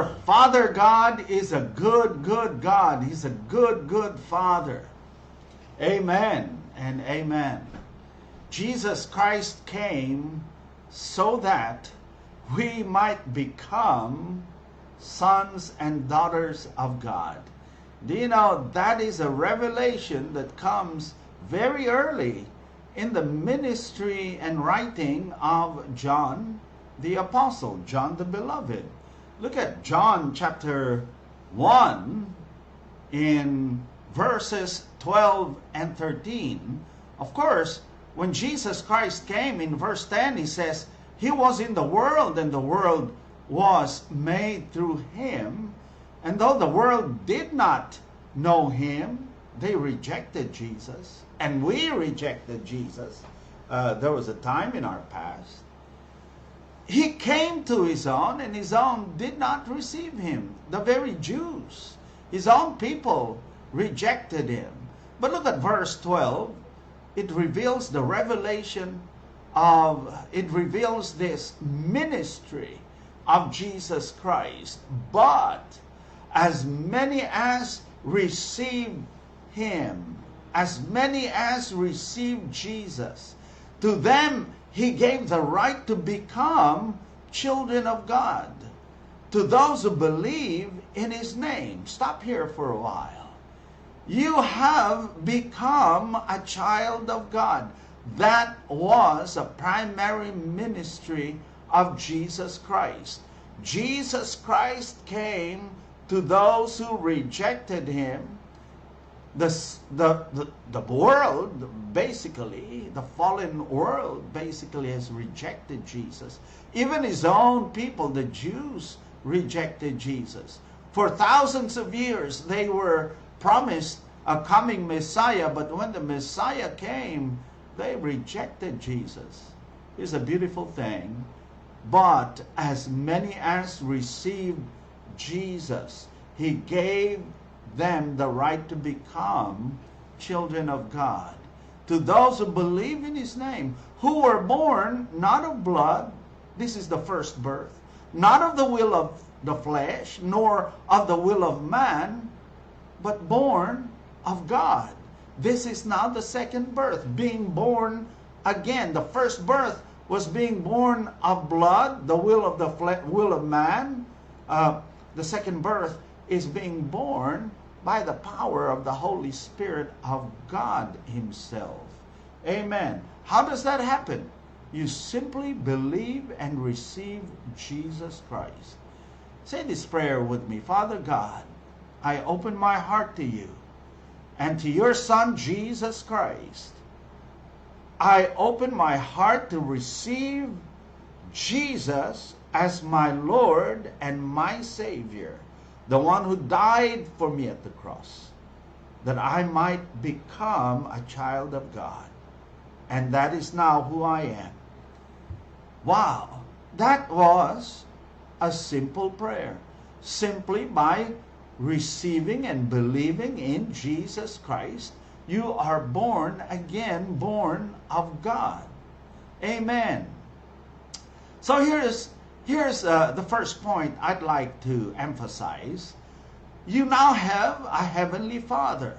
Our Father God is a good, good God. He's a good, good Father. Amen and amen. Jesus Christ came so that we might become sons and daughters of God. Do you know that is a revelation that comes very early in the ministry and writing of John the Apostle, John the Beloved. Look at John chapter 1 in verses 12 and 13. Of course, when Jesus Christ came in verse 10, he says, He was in the world, and the world was made through Him. And though the world did not know Him, they rejected Jesus. And we rejected Jesus. There was a time in our past. He came to His own, and His own did not receive Him. The very Jews, His own people, rejected Him. But look at verse 12. It reveals the revelation it reveals this ministry of Jesus Christ. But as many as received Him, as many as received Jesus, to them He gave the right to become children of God, to those who believe in His name. Stop here for a while. You have become a child of God. That was a primary ministry of Jesus Christ. Jesus Christ came to those who rejected Him. The world, basically, the fallen world basically has rejected Jesus. Even His own people, the Jews, rejected Jesus. For thousands of years, they were promised a coming Messiah, but when the Messiah came, they rejected Jesus. It's a beautiful thing. But as many as received Jesus, He gave them the right to become children of God. To those who believe in His name, who were born not of blood, this is the first birth, not of the will of the flesh, nor of the will of man, but born of God. This is now the second birth, being born again. The first birth was being born of blood, the will of the will of man. The second birth is being born by the power of the Holy Spirit of God Himself. Amen. How does that happen? You simply believe and receive Jesus Christ. Say this prayer with me. Father God, I open my heart to You and to Your Son, Jesus Christ. I open my heart to receive Jesus as my Lord and my Savior, the one who died for me at the cross, that I might become a child of God. And that is now who I am. Wow, that was a simple prayer. Simply by receiving and believing in Jesus Christ, you are born again, born of God. Amen. So here's the first point I'd like to emphasize. You now have a heavenly Father.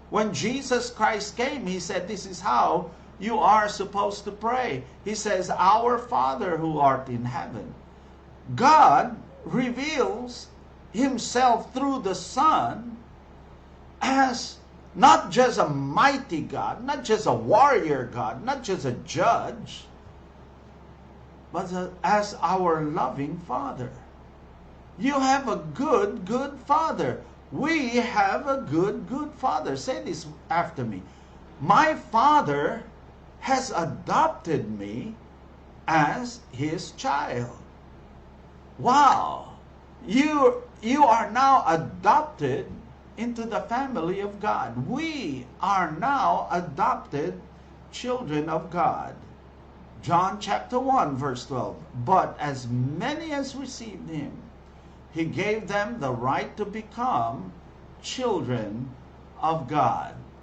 When Jesus Christ came, He said, this is how you are supposed to pray. He says, Our Father who art in heaven. God reveals Himself through the Son as not just a mighty God, not just a warrior God, not just a judge, but as our loving Father. You have a good, good Father. We have a good, good Father. Say this after me. My Father has adopted me as His child. Wow. You are now adopted into the family of God. We are now adopted children of God. John chapter 1 verse 12. But as many as received Him, He gave them the right to become children of God.